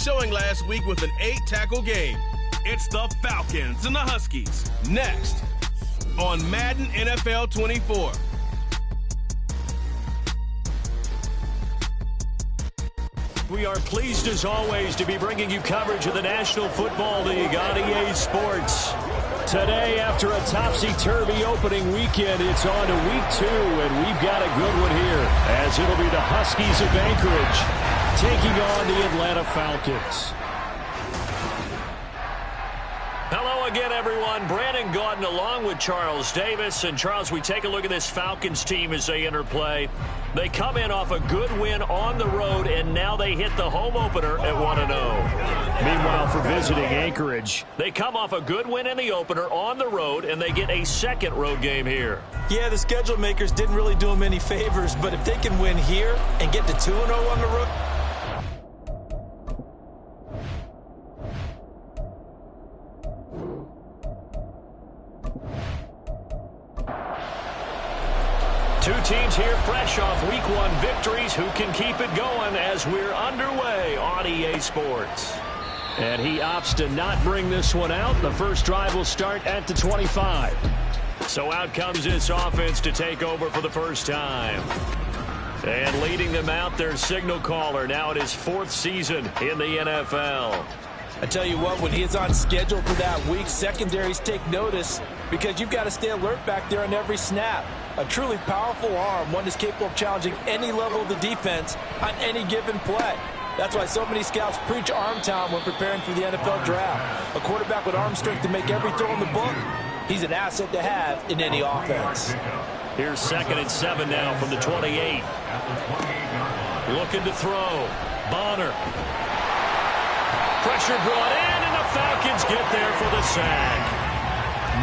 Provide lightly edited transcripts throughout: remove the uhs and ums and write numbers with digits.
showing last week with an 8-tackle game. It's the Falcons and the Huskies. Next on Madden NFL 24. We are pleased as always to be bringing you coverage of the National Football League on EA Sports. Today, after a topsy-turvy opening weekend, it's on to week 2, and we've got a good one here, as it'll be the Huskies of Anchorage taking on the Atlanta Falcons. Hello again, everyone. Brandon Gaudin along with Charles Davis. And, Charles, we take a look at this Falcons team as they enter play. They come in off a good win on the road, and now they hit the home opener at 1-0. Meanwhile, for visiting Anchorage, they come off a good win in the opener on the road, and they get a second road game here. Yeah, the schedule makers didn't really do them any favors, but if they can win here and get to 2-0 on the road, two teams here fresh off Week 1 victories. Who can keep it going as we're underway on EA Sports? And he opts to not bring this one out. The first drive will start at the 25. So out comes this offense to take over for the first time. And leading them out, their signal caller, now in his 4th season in the NFL. I tell you what, when he is on schedule for that week, secondaries take notice because you've got to stay alert back there on every snap. A truly powerful arm, one that's capable of challenging any level of the defense on any given play. That's why so many scouts preach arm talent when preparing for the NFL draft. A quarterback with arm strength to make every throw in the book, he's an asset to have in any offense. Here's 2nd and 7 now from the 28. Looking to throw. Bonner. Pressure brought in, and the Falcons get there for the sack.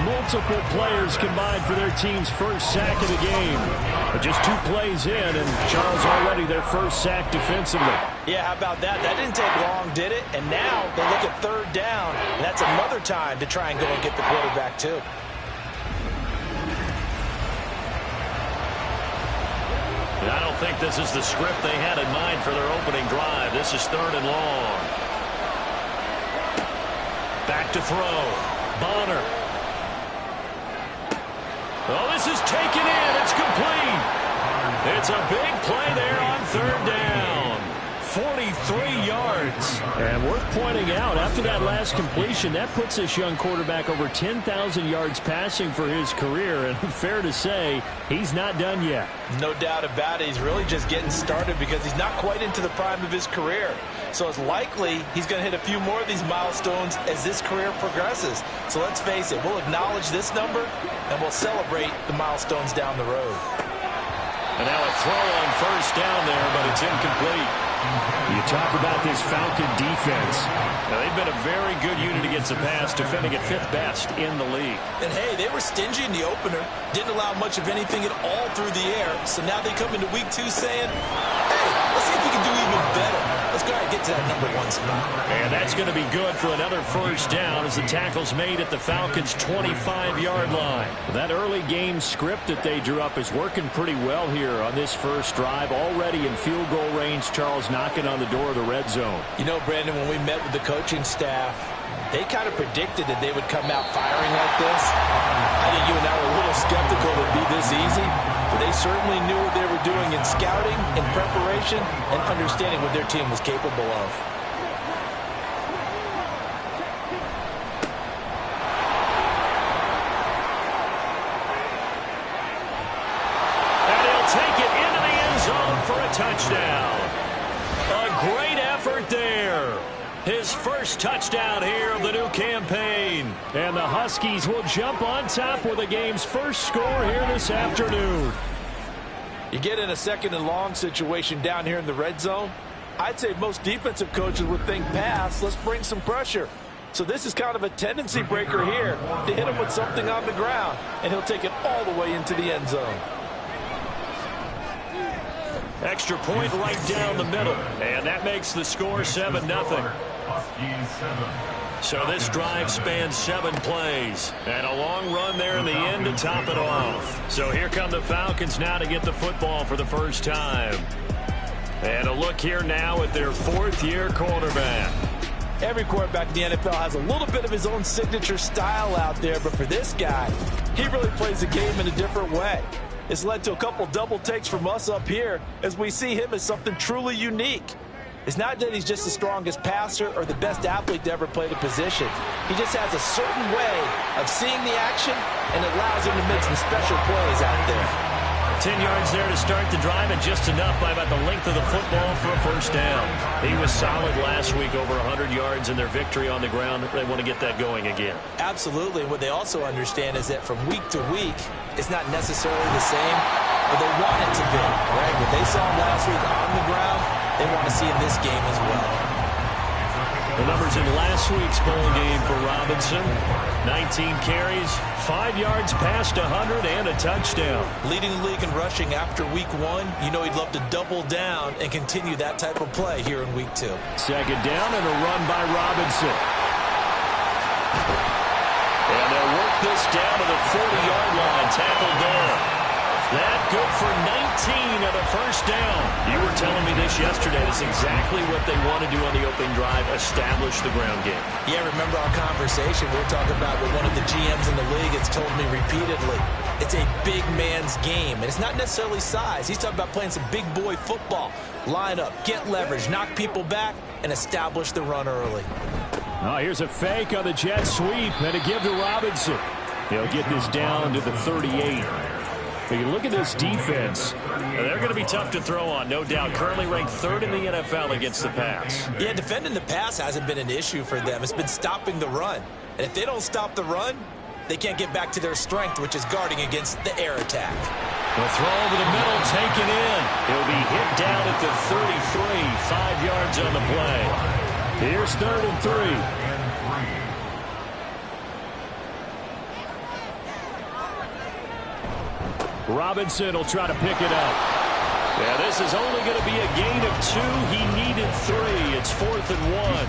Multiple players combined for their team's first sack of the game. But just 2 plays in, and Charles already their first sack defensively. Yeah, how about that? That didn't take long, did it? And now they look at 3rd down, and that's another time to try and go and get the quarterback too. And I don't think this is the script they had in mind for their opening drive. This is 3rd and long. Back to throw. Bonner. Oh, this is taken in. It's complete. It's a big play there on 3rd down. 43 yards. And worth pointing out, after that last completion, that puts this young quarterback over 10,000 yards passing for his career. And fair to say, he's not done yet. No doubt about it. He's really just getting started because he's not quite into the prime of his career. So it's likely he's going to hit a few more of these milestones as this career progresses. So let's face it, we'll acknowledge this number and we'll celebrate the milestones down the road. And now a throw on 1st down there, but it's incomplete. You talk about this Falcon defense. Now, they've been a very good unit against the pass, defending at 5th best in the league. And, hey, they were stingy in the opener, didn't allow much of anything at all through the air. So now they come into week 2 saying, hey, let's see if we can do even better. Let's go ahead and get to that number 1 spot. And that's going to be good for another 1st down as the tackle's made at the Falcons' 25-yard line. That early game script that they drew up is working pretty well here on this first drive. Already in field goal range, Charles knocking on the door of the red zone. You know, Brandon, when we met with the coaching staff, they kind of predicted that they would come out firing like this. I think you and I were a little skeptical it would be this easy, but they certainly knew what they were doing in scouting, in preparation, and understanding what their team was capable of. And he'll take it into the end zone for a touchdown. A great effort there. His first touchdown here of the new campaign. And the Huskies will jump on top with the game's first score here this afternoon. You get in a 2nd and long situation down here in the red zone, I'd say most defensive coaches would think pass, let's bring some pressure. So this is kind of a tendency breaker here to hit him with something on the ground, and he'll take it all the way into the end zone. Extra point right down the middle. And that makes the score 7-0. So this drive spans 7 plays. And a long run there in the end to top it off. So here come the Falcons now to get the football for the first time. And a look here now at their 4th-year quarterback. Every quarterback in the NFL has a little bit of his own signature style out there, but for this guy, he really plays the game in a different way. It's led to a couple double takes from us up here as we see him as something truly unique. It's not that he's just the strongest passer or the best athlete to ever play the position. He just has a certain way of seeing the action, and it allows him to make some special plays out there. 10 yards there to start the drive, and just enough by about the length of the football for a first down. He was solid last week, over 100 yards in their victory on the ground. They want to get that going again. Absolutely. What they also understand is that from week to week, it's not necessarily the same, but they want it to be, right? What they saw last week on the ground, they want to see in this game as well. The numbers in last week's bowl game for Robinson: 19 carries, 5 yards past 100, and a touchdown. Leading the league in rushing after week 1. You know he'd love to double down and continue that type of play here in week 2. Second down and a run by Robinson. And they'll work this down to the 40-yard line. Tackled there. That good for 19 and a first down. You were telling me this yesterday. That's exactly what they want to do on the opening drive, establish the ground game. Yeah, remember our conversation we were talking about with one of the GMs in the league. It's told me repeatedly, it's a big man's game. And it's not necessarily size. He's talking about playing some big boy football. Line up, get leverage, knock people back, and establish the run early. Oh, here's a fake on the jet sweep and a give to Robinson. He'll get this down to the 38. But you look at this defense, they're going to be tough to throw on, no doubt. Currently ranked 3rd in the NFL against the pass. Yeah, defending the pass hasn't been an issue for them. It's been stopping the run. And if they don't stop the run, they can't get back to their strength, which is guarding against the air attack. The throw over the middle, taken in. He'll be hit down at the 33, 5 yards on the play. Here's 3rd and 3. Robinson will try to pick it up. Yeah, this is only going to be a gain of 2. He needed 3. It's 4th and 1.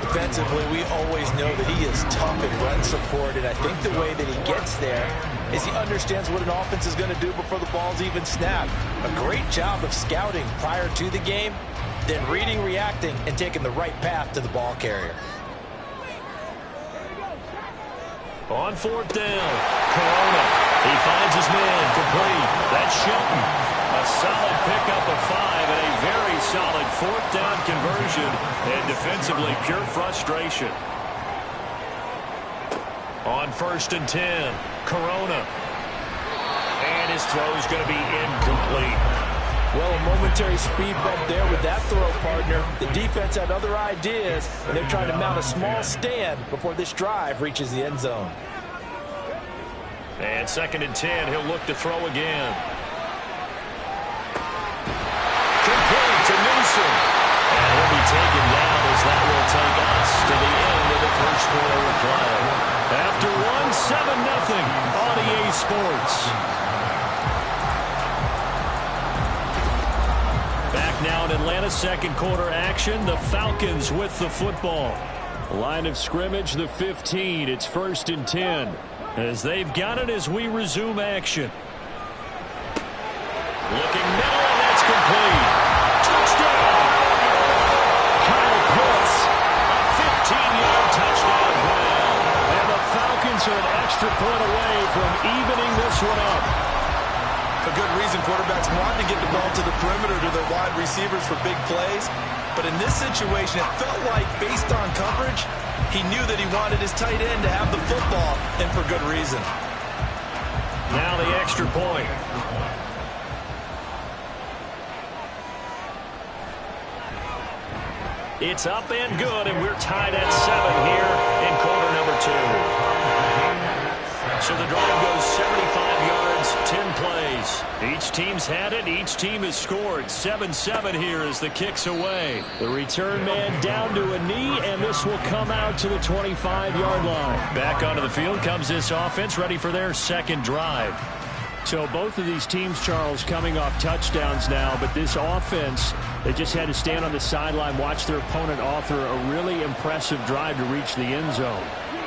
Defensively, we always know that he is tough in run support, and I think the way that he gets there is he understands what an offense is going to do before the ball's even snapped. A great job of scouting prior to the game, then reading, reacting, and taking the right path to the ball carrier. On 4th down, Corona. He finds his man complete. That's Shelton. A solid pickup of 5 and a very solid 4th down conversion. And defensively, pure frustration. On 1st and 10, Corona. And his throw is going to be incomplete. Well, a momentary speed bump there with that throw, partner. The defense had other ideas, and they're trying to mount a small stand before this drive reaches the end zone. And 2nd and 10, he'll look to throw again. Complete to Newsom. And he'll be taken down as that will take us to the end of the first quarter of play. After 1-7-0 on EA Sports. Back now in Atlanta, second quarter action. The Falcons with the football. Line of scrimmage, the 15. It's 1st and 10. As they've got it as we resume action. Looking middle, and that's complete. Touchdown! Kyle Pitts, a 15-yard touchdown play. And the Falcons are an extra point away from evening this one up. A good reason quarterbacks want to get the ball to the perimeter to their wide receivers for big plays. But in this situation, it felt like, based on coverage, he knew that he wanted his tight end to have the football, and for good reason. Now the extra point. It's up and good, and we're tied at 7 here in quarter number 2. So the drive goes 75 yards, 10 plays. Each team's had it. Each team has scored. 7-7 here as the kick's away. The return man down to a knee, and this will come out to the 25-yard line. Back onto the field comes this offense, ready for their second drive. So both of these teams, Charles, coming off touchdowns now, but this offense, they just had to stand on the sideline, watch their opponent author a really impressive drive to reach the end zone.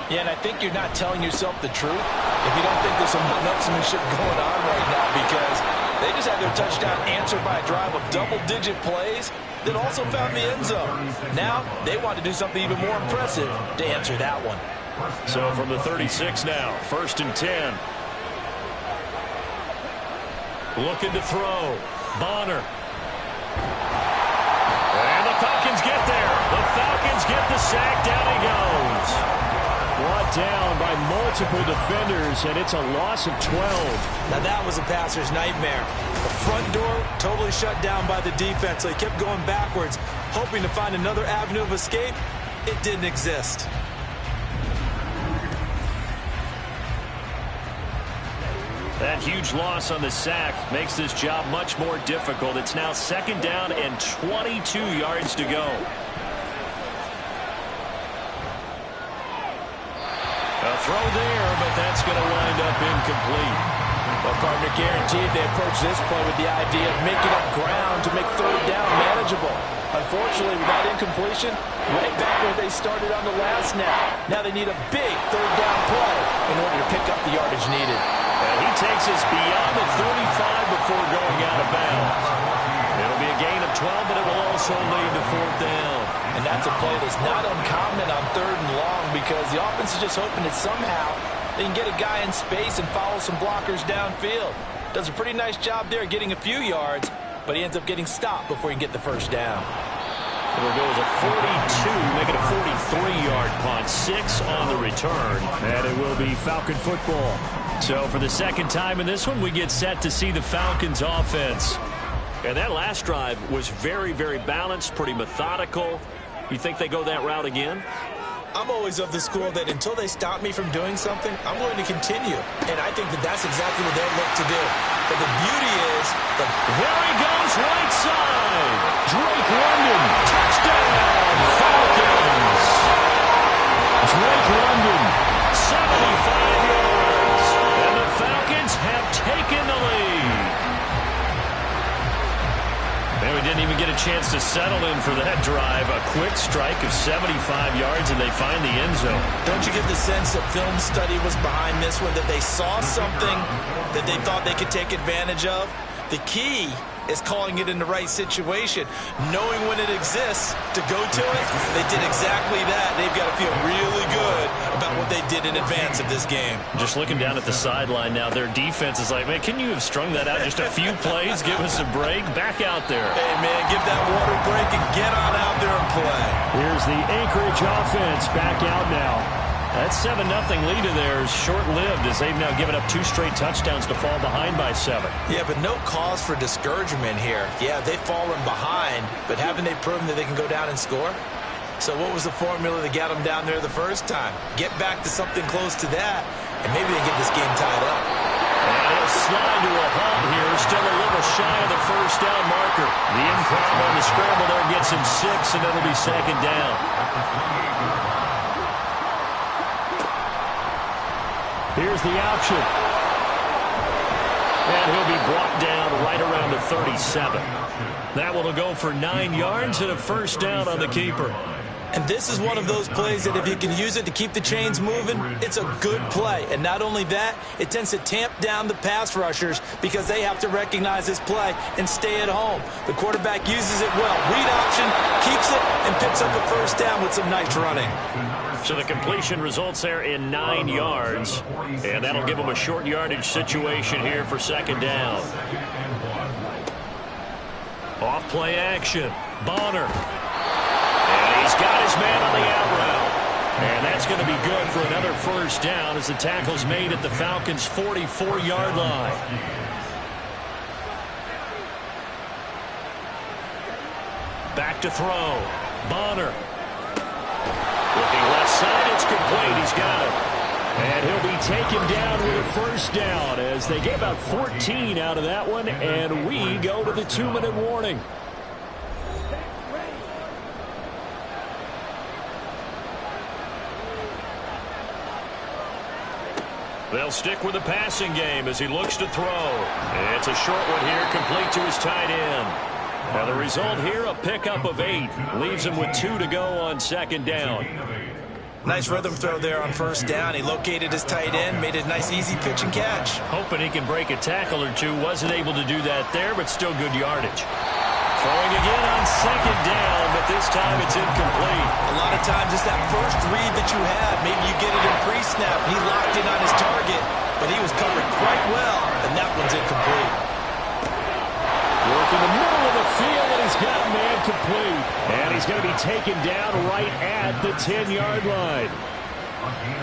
Yeah, and I think you're not telling yourself the truth if you don't think there's some one-upsmanship going on right now, because They just had their touchdown answered by a drive of double-digit plays that also found the end zone. Now they want to do something even more impressive to answer that one. So from the 36 now, 1st and 10. Looking to throw. Bonner. And the Falcons get there. The Falcons get the sack. Down he goes. Brought down by multiple defenders, and it's a loss of 12. Now that was a passer's nightmare. The front door totally shut down by the defense, so he kept going backwards, hoping to find another avenue of escape. It didn't exist. That huge loss on the sack makes this job much more difficult. It's now 2nd down and 22 yards to go. A throw there, but that's going to wind up incomplete. Well, partner, guaranteed they approach this play with the idea of making up ground to make 3rd down manageable. Unfortunately, with that incompletion, right back where they started on the last snap. Now they need a big 3rd down play in order to pick up the yardage needed. And he takes us beyond the 35 before going out of bounds. It'll be a gain of 12, but it will also lead to 4th down. And that's a play that's not uncommon on 3rd and long because the offense is just hoping that somehow they can get a guy in space and follow some blockers downfield. Does a pretty nice job there getting a few yards, but he ends up getting stopped before he can get the 1st down. It'll go as a 42, make it a 43-yard punt, 6 on the return, and it will be Falcon football. So for the 2nd time in this one, we get set to see the Falcons offense. And that last drive was very, very balanced, pretty methodical. You think they go that route again? I'm always of the school that until they stop me from doing something, I'm going to continue. And I think that that's exactly what they'll look to do. But the beauty is, there he goes, right side. Drake London, touchdown, Falcons. Drake London, 75 yards. And the Falcons have taken the lead. And we didn't even get a chance to settle in for that drive. A quick strike of 75 yards, and they find the end zone. Don't you get the sense that film study was behind this one, that they saw something that they thought they could take advantage of? The key is calling it in the right situation, knowing when it exists to go to it. They did exactly that. They've got to feel really good about what they did in advance of this game. Just looking down at the sideline now, their defense is like, man, can you have strung that out just a few plays? Give us a break. Back out there. Hey, man, give that water break and get on out there and play. Here's the Anchorage offense back out now. That 7-0 lead of theirs short-lived as they've now given up 2 straight touchdowns to fall behind by 7. Yeah, but no cause for discouragement here. Yeah, they've fallen behind, but haven't they proven that they can go down and score? So what was the formula that got them down there the first time? Get back to something close to that, and maybe they get this game tied up. And he'll slide to a halt here, still a little shy of the 1st down marker. The improv on the scramble there gets him 6, and it'll be 2nd down. Here's the option. And he'll be brought down right around the 37. That one will go for 9 yards and a 1st down on the keeper. And this is one of those plays that if you can use it to keep the chains moving, it's a good play. And not only that, it tends to tamp down the pass rushers because they have to recognize this play and stay at home. The quarterback uses it well. Read option, keeps it, and picks up a 1st down with some nice running. So the completion results there in 9 yards. And that'll give them a short yardage situation here for 2nd down. Off play action. Bonner. And he's got his man on the out route. And that's going to be good for another 1st down as the tackle's made at the Falcons' 44-yard line. Back to throw. Bonner. Looking left side, it's complete. He's got it. And he'll be taken down with a 1st down as they get about 14 out of that one, and we go to the 2-minute warning. They'll stick with the passing game as he looks to throw. It's a short one here, complete to his tight end. Now the result here, a pickup of 8. Leaves him with 2 to go on 2nd down. Nice rhythm throw there on first down. He located his tight end, made a nice easy pitch and catch. Hoping he can break a tackle or two. Wasn't able to do that there, but still good yardage. Throwing again on second down, but this time it's incomplete. A lot of times it's that first read that you have. Maybe you get it in pre-snap. He locked in on his target, but he was covered quite well, and that one's incomplete. Work in the middle of the field, and he's got a man complete. And he's going to be taken down right at the 10-yard line.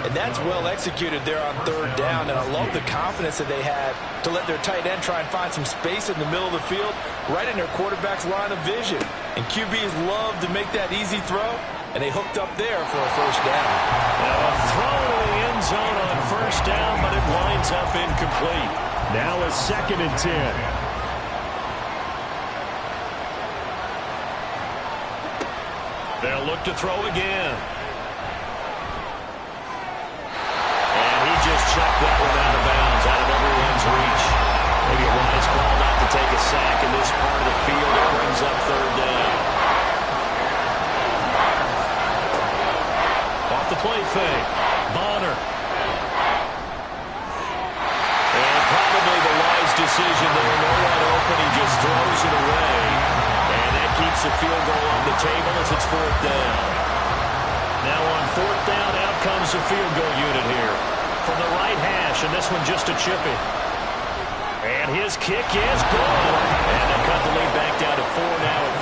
And that's well executed there on third down, and I love the confidence that they had to let their tight end try and find some space in the middle of the field, right in their quarterback's line of vision. And QBs love to make that easy throw, and they hooked up there for a first down. Now a throw to the end zone on first down, but it winds up incomplete. Now a 2nd and 10. They'll look to throw again. And he just chucked that one out of bounds, out of everyone's reach. Maybe a wise call not to take a sack in this part of the field. It brings up third down. Off the play fake. Bonner. And probably the wise decision there. No one open. He just throws it away. And that keeps the field goal on the table as it's fourth down. Now on fourth down, out comes the field goal unit here. From the right hash, and this one just a chippy. And his kick is good. And they cut the lead back down to 4 now at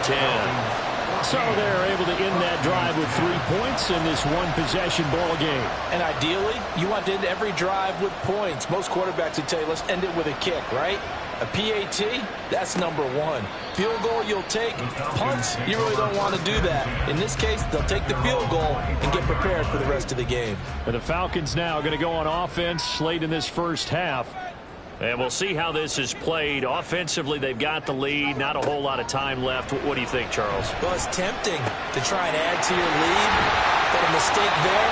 14-10. So they're able to end that drive with 3 points in this one-possession ball game. And ideally, you want to end every drive with points. Most quarterbacks would tell you, let's end it with a kick, right? A PAT, that's number one. Field goal you'll take. Punts, you really don't want to do that. In this case, they'll take the field goal and get prepared for the rest of the game. And the Falcons now going to go on offense late in this first half. And we'll see how this is played. Offensively, they've got the lead. Not a whole lot of time left. What do you think, Charles? Well, it's tempting to try and add to your lead, but a mistake there,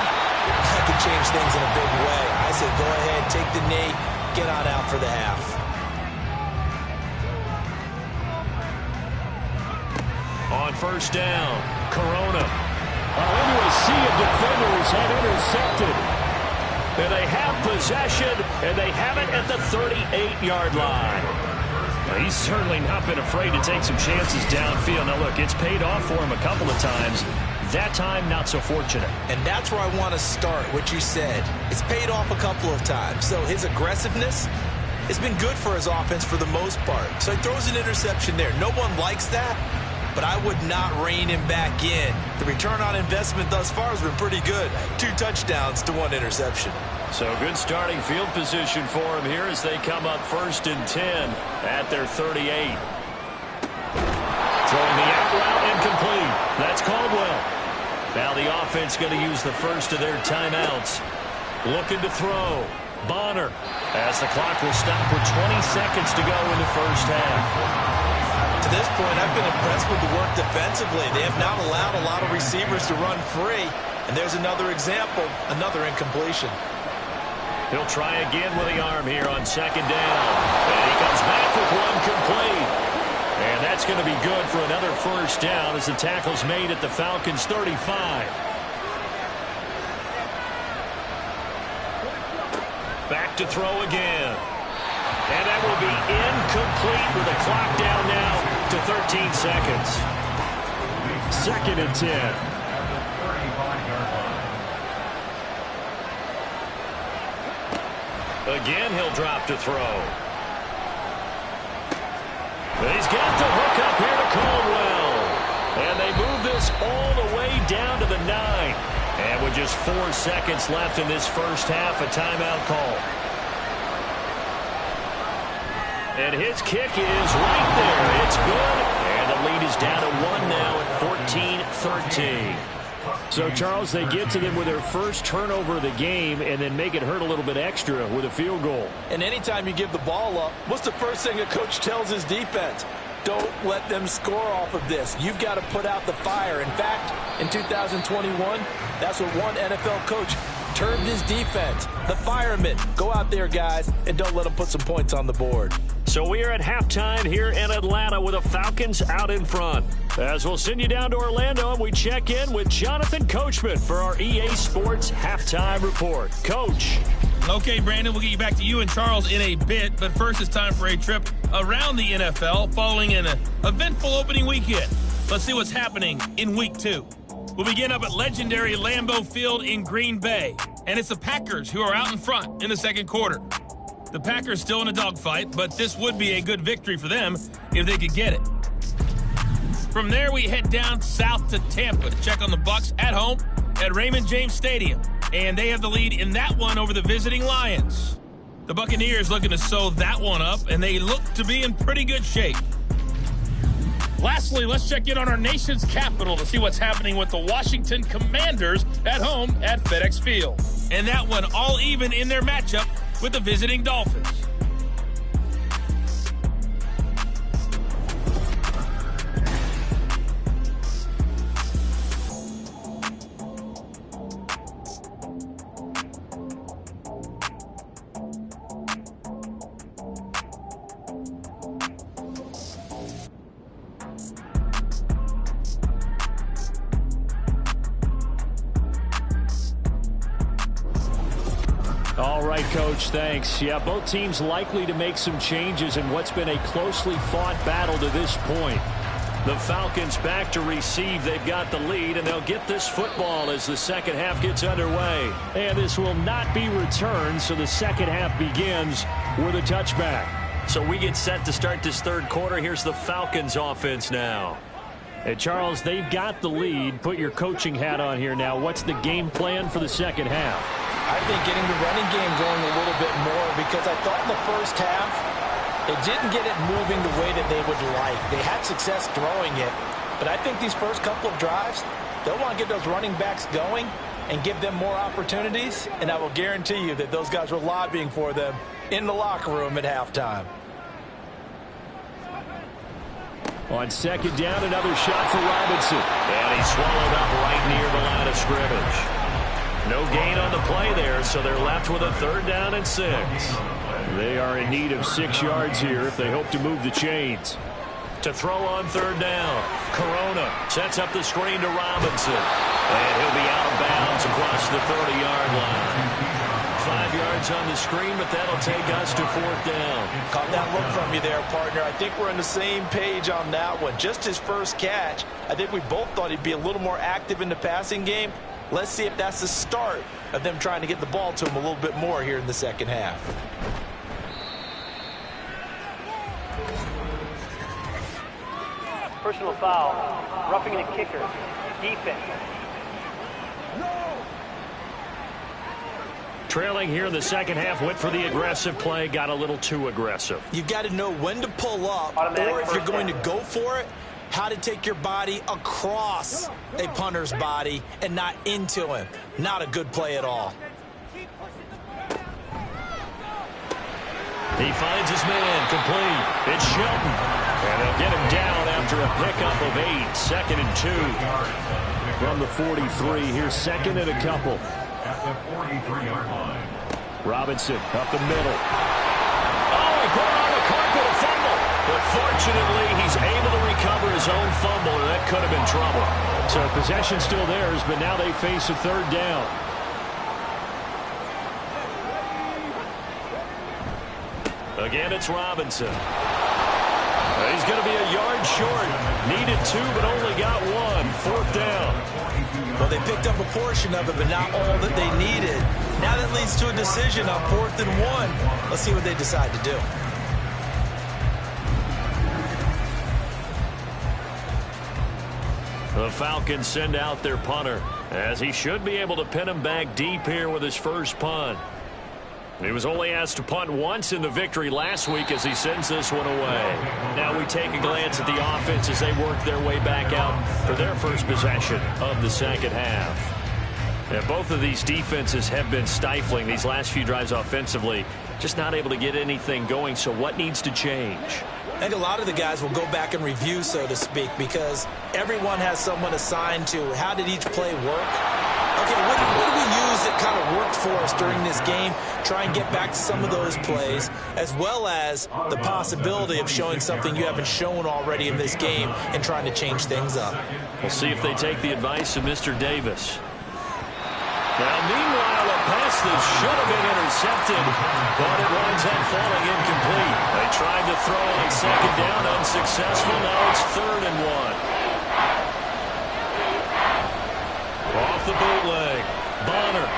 that could change things in a big way. I said go ahead, take the knee, get on out for the half. On first down, Corona. Into a sea of defenders and intercepted. And they have possession, and they have it at the 38-yard line. Well, he's certainly not been afraid to take some chances downfield. Now, look, it's paid off for him a couple of times. That time, not so fortunate. And that's where I want to start, what you said. It's paid off a couple of times. So his aggressiveness has been good for his offense for the most part. So he throws an interception there. No one likes that, but I would not rein him back in. The return on investment thus far has been pretty good. 2 touchdowns to 1 interception. So good starting field position for him here as they come up 1st and 10 at their 38. Throwing the out route incomplete. That's Caldwell. Now the offense going to use the first of their timeouts. Looking to throw. Bonner, as the clock will stop with 20 seconds to go in the first half. To this point, I've been impressed with the work defensively. They have not allowed a lot of receivers to run free. And there's another example, another incompletion. He'll try again with the arm here on 2nd down. And he comes back with one complete. And that's going to be good for another first down as the tackle's made at the Falcons' 35. Back to throw again. And that will be incomplete with a clock down now to 13 seconds. 2nd and 10. Again, he'll drop to throw. He's got the hook up here to Caldwell. And they move this all the way down to the 9. And with just 4 seconds left in this first half, a timeout call. And his kick is right there. It's good. And the lead is down to 1 now at 14-13. So, Charles, they get to them with their first turnover of the game and then make it hurt a little bit extra with a field goal. And anytime you give the ball up, what's the first thing a coach tells his defense? Don't let them score off of this. You've got to put out the fire. In fact, in 2021, that's what one NFL coach termed his defense. The firemen. Go out there, guys, and don't let them put some points on the board. So we are at halftime here in Atlanta with the Falcons out in front. As we'll send you down to Orlando and we check in with Jonathan Coachman for our EA Sports Halftime Report. Coach. Okay, Brandon, we'll get you back to you and Charles in a bit, but first it's time for a trip around the NFL following an eventful opening weekend. Let's see what's happening in Week 2. We'll begin up at legendary Lambeau Field in Green Bay, and it's the Packers who are out in front in the second quarter. The Packers still in a dogfight, but this would be a good victory for them if they could get it. From there, we head down south to Tampa to check on the Bucs at home at Raymond James Stadium, and they have the lead in that one over the visiting Lions. The Buccaneers looking to sew that one up, and they look to be in pretty good shape. Lastly, let's check in on our nation's capital to see what's happening with the Washington Commanders at home at FedEx Field. And that one all even in their matchup with the visiting Dolphins. All right, Coach, thanks. Yeah, both teams likely to make some changes in what's been a closely fought battle to this point. The Falcons back to receive. They've got the lead, and they'll get this football as the second half gets underway. And this will not be returned, so the second half begins with a touchback. So we get set to start this third quarter. Here's the Falcons offense now. Hey, Charles, they've got the lead. Put your coaching hat on here now. What's the game plan for the second half? I think getting the running game going a little bit more, because I thought in the first half they didn't get it moving the way that they would like. They had success throwing it, but I think these first couple of drives, they'll want to get those running backs going and give them more opportunities, and I will guarantee you that those guys were lobbying for them in the locker room at halftime. On second down, another shot for Robinson. And he's swallowed up right near the line of scrimmage. No gain on the play there, so they're left with a third down and 6. They are in need of 6 yards here if they hope to move the chains. To throw on third down, Corona sets up the screen to Robinson. And he'll be out of bounds across the 30-yard line. 5 yards on the screen, but that'll take us to 4th down. Caught that look from you there, partner. I think we're on the same page on that one. Just his first catch, I think we both thought he'd be a little more active in the passing game. Let's see if that's the start of them trying to get the ball to him a little bit more here in the second half. Personal foul, roughing the kicker, defense. Trailing here in the second half, went for the aggressive play, got a little too aggressive. You've got to know when to pull up, or if you're going to go for it, how to take your body across a punter's body and not into him. Not a good play at all. He finds his man, complete. It's Shelton. And they'll get him down after a pickup of 8. 2nd and 2. From the 43, here's 2nd and a couple. At the 43-yard line. Robinson up the middle. Oh, he put on the carpet, a fumble. But fortunately, he's able to recover his own fumble, and that could have been trouble. So possession still theirs, but now they face a third down. Again, it's Robinson. He's going to be a yard short. Needed 2, but only got 1. 4th down. Well, they picked up a portion of it, but not all that they needed. Now that leads to a decision on 4th and 1. Let's see what they decide to do. The Falcons send out their punter, as he should be able to pin him back deep here with his first punt. He was only asked to punt once in the victory last week as he sends this one away. Now we take a glance at the offense as they work their way back out for their first possession of the second half. And both of these defenses have been stifling these last few drives offensively, just not able to get anything going. So what needs to change? I think a lot of the guys will go back and review, so to speak, because everyone has someone assigned to how did each play work. Okay, what do we use that kind of worked for us during this game? Try and get back to some of those plays, as well as the possibility of showing something you haven't shown already in this game and trying to change things up. We'll see if they take the advice of Mr. Davis. Now, meanwhile, a pass that should have been intercepted, but it winds up falling incomplete. They tried to throw on second down, unsuccessful. Now it's 3rd and 1. Off the bootleg, Bonner.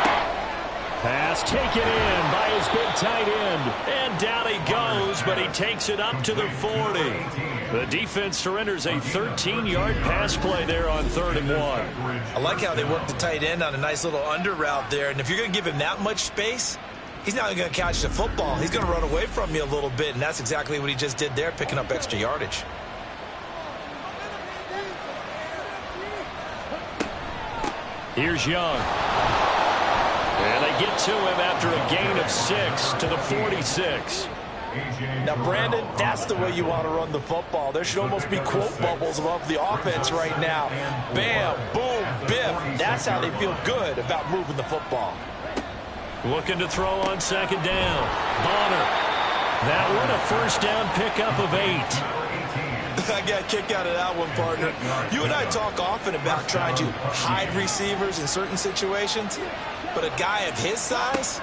Pass taken in by his big tight end. And down he goes, but he takes it up to the 40. The defense surrenders a 13-yard pass play there on 3rd and 1. I like how they work the tight end on a nice little under route there. And if you're going to give him that much space, he's not going to catch the football. He's going to run away from you a little bit, and that's exactly what he just did there, picking up extra yardage. Here's Young. And they get to him after a gain of 6 to the 46. Now, Brandon, that's the way you want to run the football. There should almost be quote bubbles above the offense right now. Bam, boom, biff. That's how they feel good about moving the football. Looking to throw on second down. Bonner. That one a first down pickup of 8. I got a kick out of that one, partner. You and I talk often about trying to hide receivers in certain situations, but a guy of his size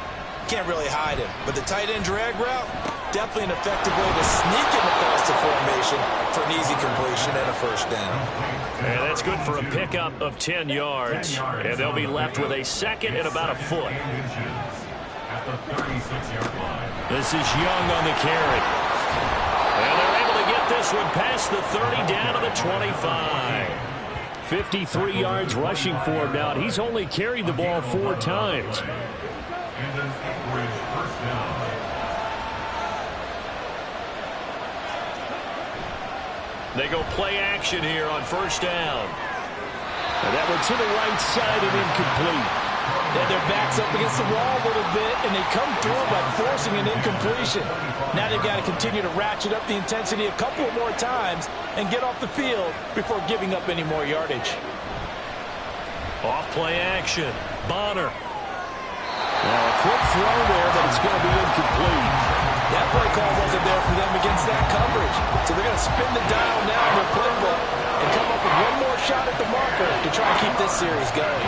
can't really hide him. But the tight end drag route, definitely an effective way to sneak him across the formation for an easy completion and a first down. And that's good for a pickup of 10 yards. And they'll be left with a 2nd and about a foot. This is Young on the carry. And they're able to get this one past the 30 down to the 25. 53 yards rushing for him now. He's only carried the ball 4 times. They go play action here on first down. And that one to the right side and incomplete. And their backs up against the wall a little bit, and they come through by forcing an incompletion. Now they've got to continue to ratchet up the intensity a couple more times and get off the field before giving up any more yardage. Off play action. Bonner. Now a quick throw there, but it's going to be incomplete. That play call wasn't there for them against that coverage. So they're going to spin the dial now in their playbook and come up with one more shot at the marker to try and keep this series going.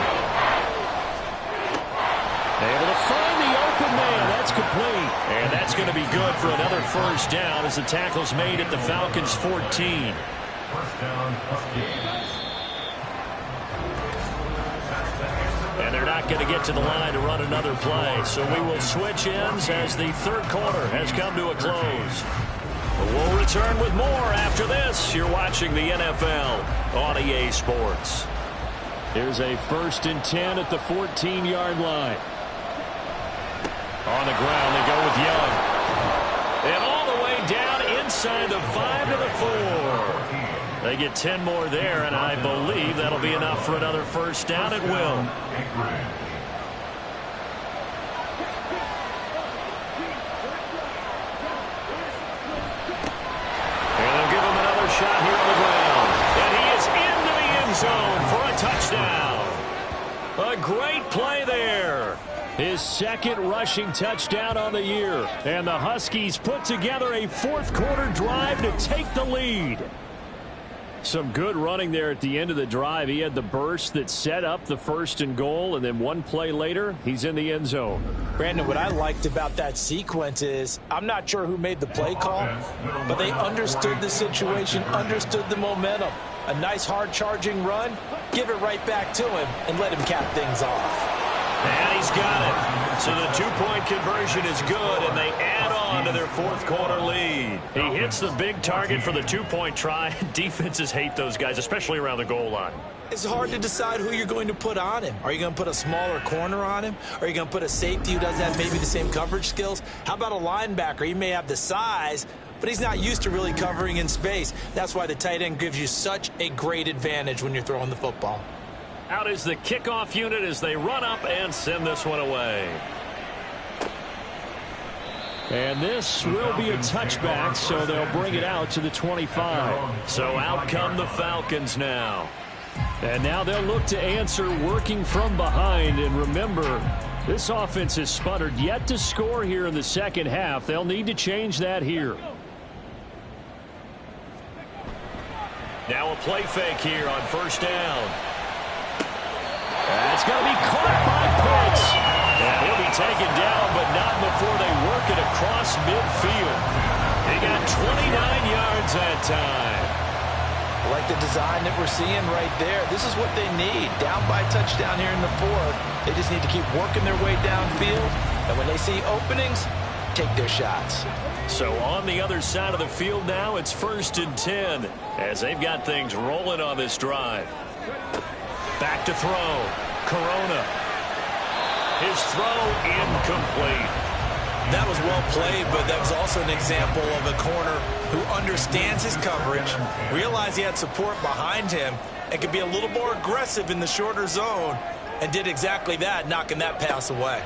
Able to find the open man. That's complete. And that's going to be good for another first down as the tackle's made at the Falcons' 14. First down, Huskies. And they're not going to get to the line to run another play. So we will switch ends as the 3rd quarter has come to a close. We'll return with more after this. You're watching the NFL on EA Sports. Here's a 1st and 10 at the 14-yard line. On the ground, they go with Young. And all the way down inside the 5 to the 4. They get 10 more there, and I believe that'll be enough for another first down. It will. And they'll give him another shot here on the ground. And he is into the end zone for a touchdown. A great play there. His 2nd rushing touchdown on the year. And the Huskies put together a 4th quarter drive to take the lead. Some good running there at the end of the drive. He had the burst that set up the 1st and goal, and then one play later, he's in the end zone. Brandon, what I liked about that sequence is I'm not sure who made the play call, but they understood the situation, understood the momentum. A nice hard-charging run, give it right back to him, and let him cap things off. And he's got it. So the 2-point conversion is good, and they add on to their 4th quarter lead. He hits the big target for the 2-point try. Defenses hate those guys, especially around the goal line. It's hard to decide who you're going to put on him. Are you going to put a smaller corner on him? Are you going to put a safety who doesn't have maybe the same coverage skills? How about a linebacker? He may have the size, but he's not used to really covering in space. That's why the tight end gives you such a great advantage when you're throwing the football. Out is the kickoff unit as they run up and send this one away. And this will be a touchback, so they'll bring it out to the 25. So out come the Falcons now. And now they'll look to answer working from behind. And remember, this offense has sputtered yet to score here in the second half. They'll need to change that here. Now a play fake here on first down. That's going to be caught by Pitts. And he'll be taken down, but not before they work it across midfield. He got 29 yards that time. I like the design that we're seeing right there. This is what they need. Down by touchdown here in the fourth. They just need to keep working their way downfield. And when they see openings, take their shots. So on the other side of the field now, it's 1st and 10 as they've got things rolling on this drive. Back to throw. Corona. His throw incomplete. That was well played, but that was also an example of a corner who understands his coverage, realized he had support behind him, and could be a little more aggressive in the shorter zone, and did exactly that, knocking that pass away.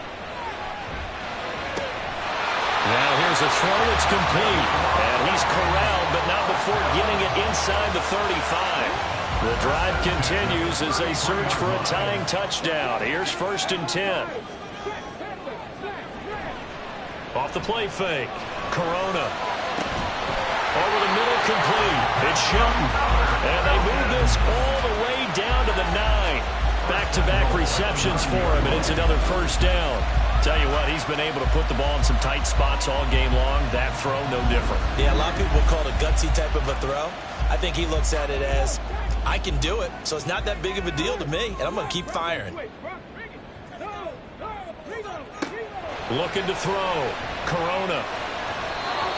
Now here's a throw that's complete, and he's corralled, but not before getting it inside the 35. The drive continues as they search for a tying touchdown. Here's 1st and 10. Off the play fake. Corona. Over the middle, complete. It's Shelton. And they move this all the way down to the 9. Back-to-back receptions for him, and it's another 1st down. Tell you what, he's been able to put the ball in some tight spots all game long. That throw, no different. Yeah, a lot of people would call it a gutsy type of a throw. I think he looks at it as, I can do it, so it's not that big of a deal to me, and I'm going to keep firing. Looking to throw. Corona.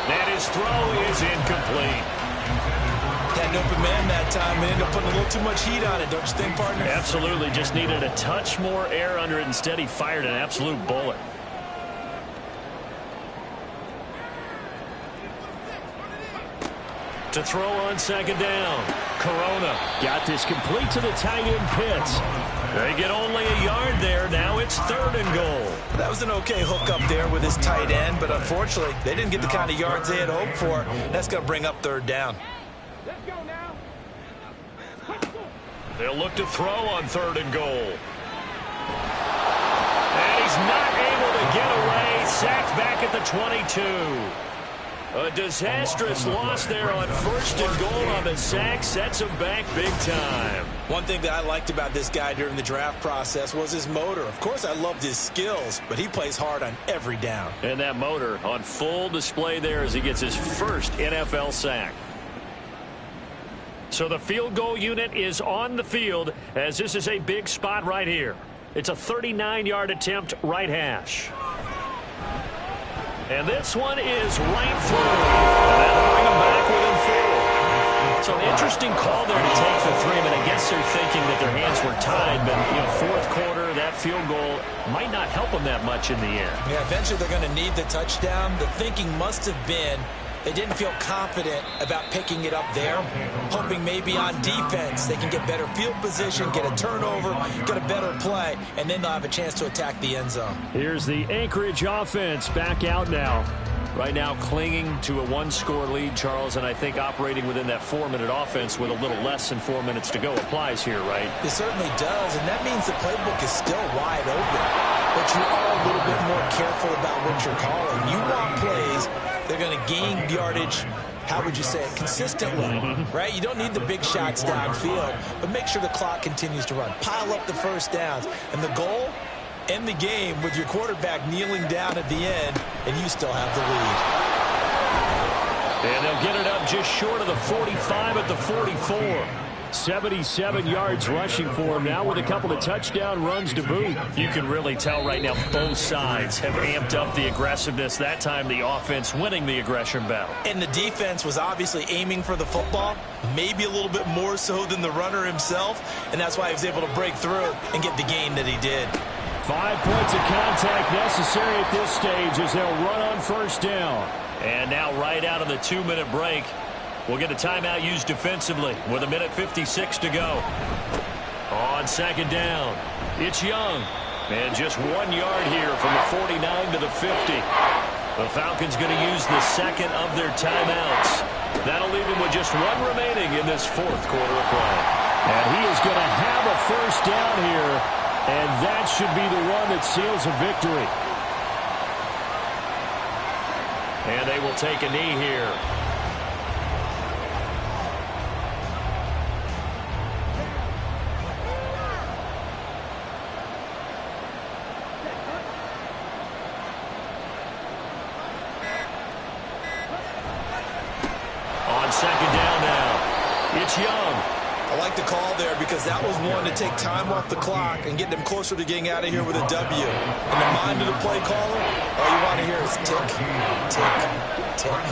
And his throw is incomplete. Had an open man that time and ended up putting a little too much heat on it, don't you think, partner? Absolutely. Just needed a touch more air under it. Instead, he fired an absolute bullet. To throw on 2nd down. Corona got this complete to the tight end Pitts. They get only a yard there. Now it's 3rd and goal. That was an okay hook up there with his tight end, but unfortunately, they didn't get the kind of yards they had hoped for. That's going to bring up 3rd down. They'll look to throw on 3rd and goal. And he's not able to get away. Sacked back at the 22. A disastrous loss there on 1st and goal on the sack. Sets him back big time. One thing that I liked about this guy during the draft process was his motor. Of course, I loved his skills, but he plays hard on every down. And that motor on full display there as he gets his first NFL sack. So the field goal unit is on the field as this is a big spot right here. It's a 39-yard attempt right hash. And this one is right through. And that'll bring them back within 4. So an interesting call there to take the 3. I mean, I guess they're thinking that their hands were tied, but, you know, 4th quarter, that field goal might not help them that much in the end. Yeah, eventually they're going to need the touchdown. The thinking must have been they didn't feel confident about picking it up there, hoping maybe on defense they can get better field position, get a turnover, get a better play, and then they'll have a chance to attack the end zone. Here's the Anchorage offense back out now. Right now clinging to a 1-score lead, Charles, and I think operating within that 4-minute offense with a little less than 4 minutes to go applies here, right? It certainly does, and that means the playbook is still wide open. But you are a little bit more careful about what you're calling. You want plays, they're going to gain yardage, how would you say it, consistently, right? You don't need the big shots downfield, but make sure the clock continues to run. Pile up the 1st downs, and the goal, end the game with your quarterback kneeling down at the end, and you still have the lead. And they'll get it up just short of the 45 at the 44. 77 yards rushing for him now with a couple of touchdown runs to boot. You can really tell right now both sides have amped up the aggressiveness. That time the offense winning the aggression battle. And the defense was obviously aiming for the football, maybe a little bit more so than the runner himself, and that's why he was able to break through and get the gain that he did. 5 points of contact necessary at this stage as they'll run on 1st down. And now right out of the 2-minute break, we'll get a timeout used defensively with 1:56 to go. On 2nd down, it's Young. And just 1 yard here from the 49 to the 50. The Falcons going to use the 2nd of their timeouts. That'll leave them with just 1 remaining in this 4th quarter of play. And he is going to have a first down here, and that should be the one that seals a victory. And they will take a knee here. On second down now, it's Young. I like the call there because that was one to take time off the clock and get them closer to getting out of here with a W. In the mind of the play caller, all you want to hear is tick, tick, tick.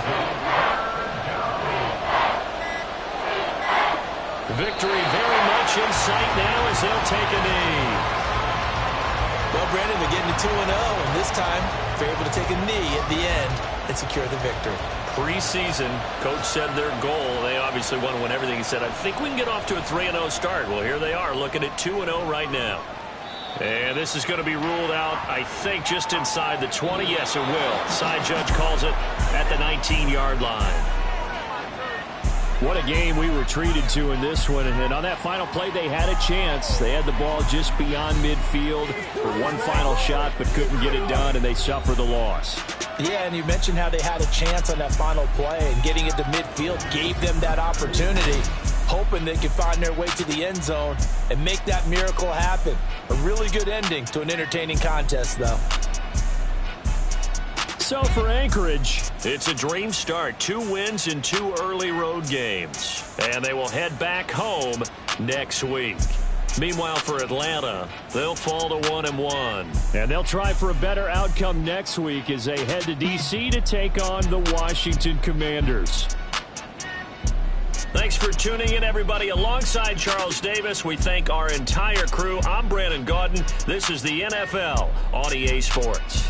Victory very much in sight now as they'll take a knee. Well, Brandon, they're getting to 2-0, and this time they're able to take a knee at the end and secure the victory. Preseason, coach said their goal, they obviously want to win everything. He said, I think we can get off to a 3-0 start. Well, here they are looking at 2-0 right now. And this is going to be ruled out, I think, just inside the 20. Yes, it will. Side judge calls it at the 19-yard line. What a game we were treated to in this one. And on that final play, they had a chance. They had the ball just beyond midfield for one final shot, but couldn't get it done, and they suffer the loss. Yeah, and you mentioned how they had a chance on that final play, and getting it to midfield gave them that opportunity, hoping they could find their way to the end zone and make that miracle happen. A really good ending to an entertaining contest, though. So for Anchorage, it's a dream start. 2 wins in 2 early road games. And they will head back home next week. Meanwhile, for Atlanta, they'll fall to 1-1. And they'll try for a better outcome next week as they head to D.C. to take on the Washington Commanders. Thanks for tuning in, everybody. Alongside Charles Davis, we thank our entire crew. I'm Brandon Gaudin. This is the NFL on EA Sports.